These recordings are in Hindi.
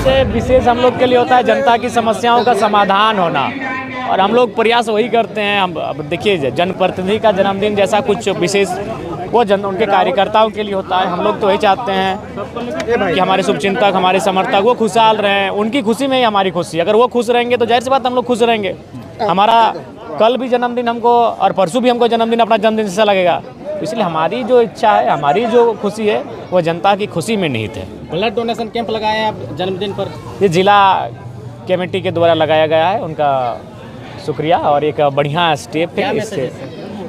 से विशेष हम लोग के लिए होता है जनता की समस्याओं का समाधान होना, और हम लोग प्रयास वही करते हैं। हम अब देखिए, जनप्रतिनिधि का जन्मदिन जैसा कुछ विशेष वो उनके कार्यकर्ताओं के लिए होता है। हम लोग तो यही चाहते हैं कि हमारे शुभचिंतक, हमारे समर्थक वो खुशहाल रहें, उनकी खुशी में ही हमारी खुशी। अगर वो खुश रहेंगे तो जाहिर सी बात हम लोग खुश रहेंगे। हमारा कल भी जन्मदिन हमको और परसों भी हमको जन्मदिन अपना जन्मदिन जैसा लगेगा, इसलिए हमारी जो इच्छा है, हमारी जो खुशी है वो जनता की खुशी में निहित है। ब्लड डोनेशन कैंप लगाए हैं आप जन्मदिन पर? ये जिला कमेटी के द्वारा लगाया गया है, उनका शुक्रिया और एक बढ़िया स्टेप है। इससे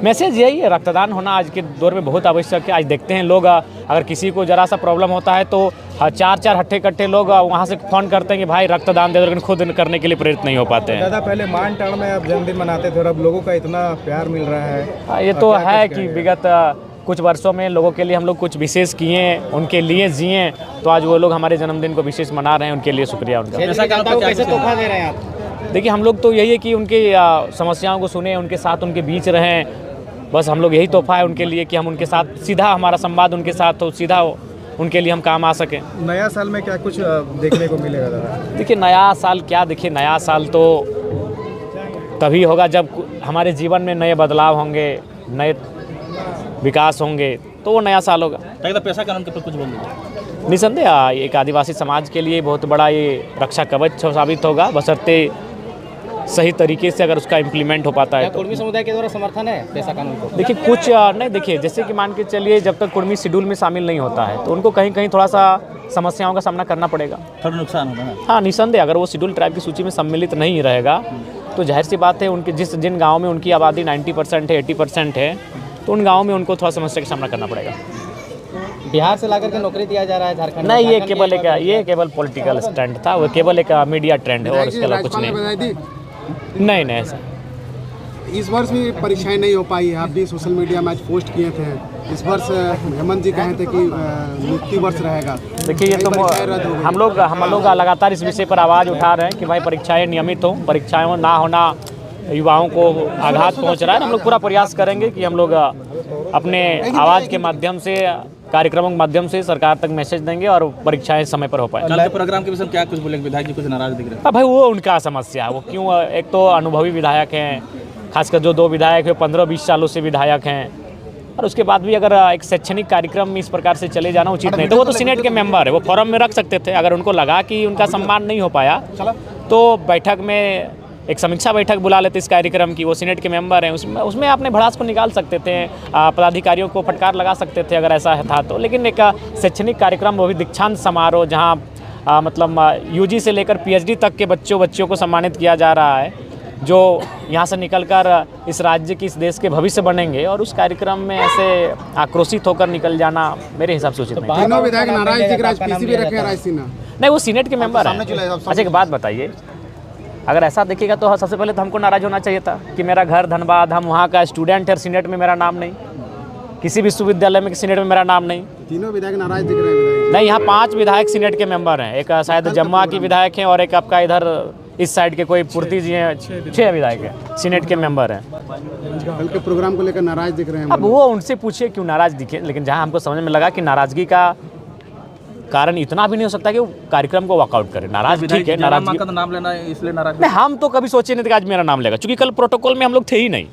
मैसेज यही है, रक्तदान होना आज के दौर में बहुत आवश्यक है। आज देखते हैं लोग, अगर किसी को ज़रा सा प्रॉब्लम होता है तो चार हट्ठे कट्ठे लोग वहाँ से फ़ोन करते हैं कि भाई रक्तदान दे दो, लेकिन खुद करने के लिए प्रेरित नहीं हो पाते हैं। ज़्यादा पहले मानटाड़ में आप जन्मदिन मनाते थे और अब लोगों का इतना प्यार मिल रहा है। ये तो है कि विगत कुछ वर्षों में लोगों के लिए हम लोग कुछ विशेष किए, उनके लिए जिए, तो आज वो लोग हमारे जन्मदिन को विशेष मना रहे हैं। उनके लिए शुक्रिया उनका। कैसे तोहफा दे रहे हैं आप? देखिए, हम लोग तो यही है कि उनकी समस्याओं को सुने, उनके साथ उनके बीच रहें, बस हम लोग यही तोहफा है उनके लिए कि हम उनके साथ सीधा हमारा संवाद उनके साथ हो, सीधा हो, उनके लिए हम काम आ सकें। नया साल में क्या कुछ देखने को मिलेगा दादा? देखिए, नया साल क्या, देखिए नया साल तो तभी होगा जब हमारे जीवन में नए बदलाव होंगे, नए विकास होंगे, तो वो नया साल होगा। पैसा कानून के ऊपर कुछ बोल दीजिए। निसंदेह एक आदिवासी समाज के लिए बहुत बड़ा ये रक्षा कवच साबित होगा, बशर्ते सही तरीके से अगर उसका इम्प्लीमेंट हो पाता है तो। कुर्मी समुदाय के द्वारा समर्थन है पैसा कानून को? देखिए, कुछ नहीं, देखिए जैसे कि मान के चलिए, जब तक कुर्मी शेड्यूल में शामिल नहीं होता है तो उनको कहीं कहीं थोड़ा सा समस्याओं का सामना करना पड़ेगा, थोड़ा नुकसान होगा। हाँ निसंदेह, अगर वो शेड्यूल ट्राइब की सूची में सम्मिलित नहीं रहेगा तो जाहिर सी बात है उनके जिन गाँव में उनकी आबादी 90% है, 80% है, तो उन गाँव में उनको थोड़ा समस्या का सामना करना पड़ेगा। बिहार से लाकर के नौकरी दिया जा रहा है झारखंड? नहीं, ये केवल पॉलिटिकल स्टंट था, वो केवल एक मीडिया ट्रेंड है और उसके अलावा कुछ नहीं। नहीं ऐसा इस वर्ष भी परीक्षाएं नहीं हो पाई है। आप भी सोशल मीडिया में आज पोस्ट किए थे, इस वर्ष हेमंत जी कहे थे कि मुक्ति वर्ष रहेगा। देखिए, ये तो हम लोग लगातार इस विषय पर आवाज़ उठा रहे हैं कि भाई परीक्षाएं नियमित हों, परीक्षाएं ना होना युवाओं को आघात पहुंच रहा है। हम लोग पूरा प्रयास करेंगे कि हम लोग अपने आवाज़ के माध्यम से, कार्यक्रमों के माध्यम से सरकार तक मैसेज देंगे और परीक्षाएं समय पर हो पाए। कल के प्रोग्राम के विषय में क्या कुछ बोलेंगे? विधायक जी कुछ नाराज दिख रहे हैं? भाई वो उनका समस्या है, वो क्यों, एक तो अनुभवी विधायक हैं, खासकर जो 2 विधायक हैं 15-20 सालों से विधायक हैं, और उसके बाद भी अगर एक शैक्षणिक कार्यक्रम इस प्रकार से चले जाना उचित नहीं। तो वो तो सीनेट के मेंबर है, वो फोरम में रख सकते थे। अगर उनको लगा कि उनका सम्मान नहीं हो पाया तो बैठक में एक समीक्षा बैठक बुला लेते इस कार्यक्रम की। वो सीनेट के मेंबर हैं, उसमें अपने भड़ास को निकाल सकते थे, पदाधिकारियों को फटकार लगा सकते थे अगर ऐसा था तो। लेकिन एक शैक्षणिक कार्यक्रम, वो भी दीक्षांत समारोह, जहाँ मतलब यूजी से लेकर पीएचडी तक के बच्चों को सम्मानित किया जा रहा है, जो यहाँ से निकलकर इस राज्य की, इस देश के भविष्य बनेंगे, और उस कार्यक्रम में ऐसे आक्रोशित होकर निकल जाना मेरे हिसाब से उचित नहीं। तीनों विधायक नाराज दिख रहा है, पीसी भी रखे हैं राज सिन्हा। नहीं, वो सीनेट के मेंबर हैं। अच्छा, एक बात बताइए, अगर ऐसा देखिएगा तो सबसे पहले तो हमको नाराज होना चाहिए था कि मेरा घर धनबाद, हम वहाँ का स्टूडेंट है, सीनेट में मेरा नाम नहीं, किसी विश्वविद्यालय में सीनेट में मेरा नाम नहीं। तीनों विधायक नाराज दिख रहे हैं। नहीं, यहाँ 5 विधायक सीनेट के मेंबर हैं, एक शायद जमुआ की विधायक हैं और एक आपका इधर इस साइड के कोई पूर्ति जी हैं, 6 विधायक हैं सीनेट के मेंबर हैं। कल के प्रोग्राम को लेकर नाराज दिख रहे हैं। अब वो उनसे पूछिए क्यों नाराज दिखे, लेकिन जहाँ हमको समझ में लगा कि नाराजगी का कारण इतना भी नहीं हो सकता कि वो कार्यक्रम को वॉकआउट करे। नाराज ठीक है, नाराजगी का नाम लेना है इसलिए नाराज नहीं, हम तो कभी सोचे नहीं थे कि आज मेरा नाम लेगा, क्योंकि कल प्रोटोकॉल में हम लोग थे ही नहीं।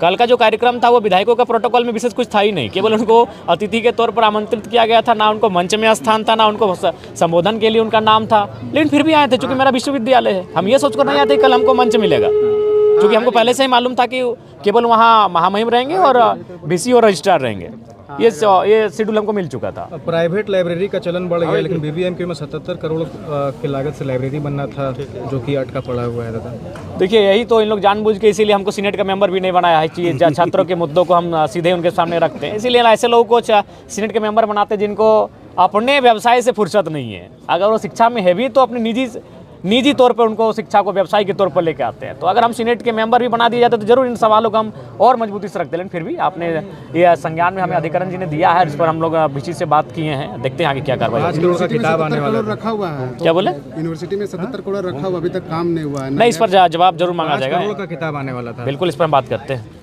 कल का जो कार्यक्रम था वो विधायकों का प्रोटोकॉल में विशेष कुछ था ही नहीं, केवल उनको अतिथि के तौर पर आमंत्रित किया गया था, ना उनको मंच में स्थान था, ना उनको संबोधन के लिए उनका नाम था। लेकिन फिर भी आए थे, चूँकि मेरा विश्वविद्यालय है। हम ये सोचकर नहीं आते कल हमको मंच मिलेगा, क्योंकि हमको पहले से ही मालूम था कि केवल वहाँ महामहिम रहेंगे और बीसी और रजिस्ट्रार रहेंगे। ये शेड्यूल हमको मिल चुका था। प्राइवेट लाइब्रेरी का चलन बढ़ गया, लेकिन बीबीएमके में 77 करोड़ की लागत से लाइब्रेरी बनना था, जो कि अटका पड़ा हुआ है दादा। देखिए, यही तो इन लोग जानबूझ के इसीलिए हमको सीनेट का मेंबर भी नहीं बनाया है कि छात्रों के मुद्दों को हम सीधे उनके सामने रखते हैं। इसीलिए ऐसे लोगों को सीनेट के मेंबर बनाते जिनको अपने व्यवसाय से फुर्सत नहीं है। अगर वो शिक्षा में है भी तो अपने निजी तौर पर उनको शिक्षा को व्यवसाय के तौर पर लेके आते हैं। तो अगर हम सीनेट के मेंबर भी बना दिए जाते तो जरूर इन सवालों को हम और मजबूती से रखते। लेकिन फिर भी आपने ये संज्ञान में हमें अधिकरण जी ने दिया है, इस पर हम लोग बीसी से बात किए हैं, देखते हैं आगे क्या कार्रवाई। 5 करोड़ का किताब आने वाला रखा हुआ है। क्या बोले? यूनिवर्सिटी में 77 करोड़ रखा हुआ, अभी तक काम नहीं हुआ है। नहीं, इस पर जवाब जरूर मांगा जाएगा। 5 करोड़ का किताब आने वाला था। बिल्कुल, इस पर हम बात करते हैं।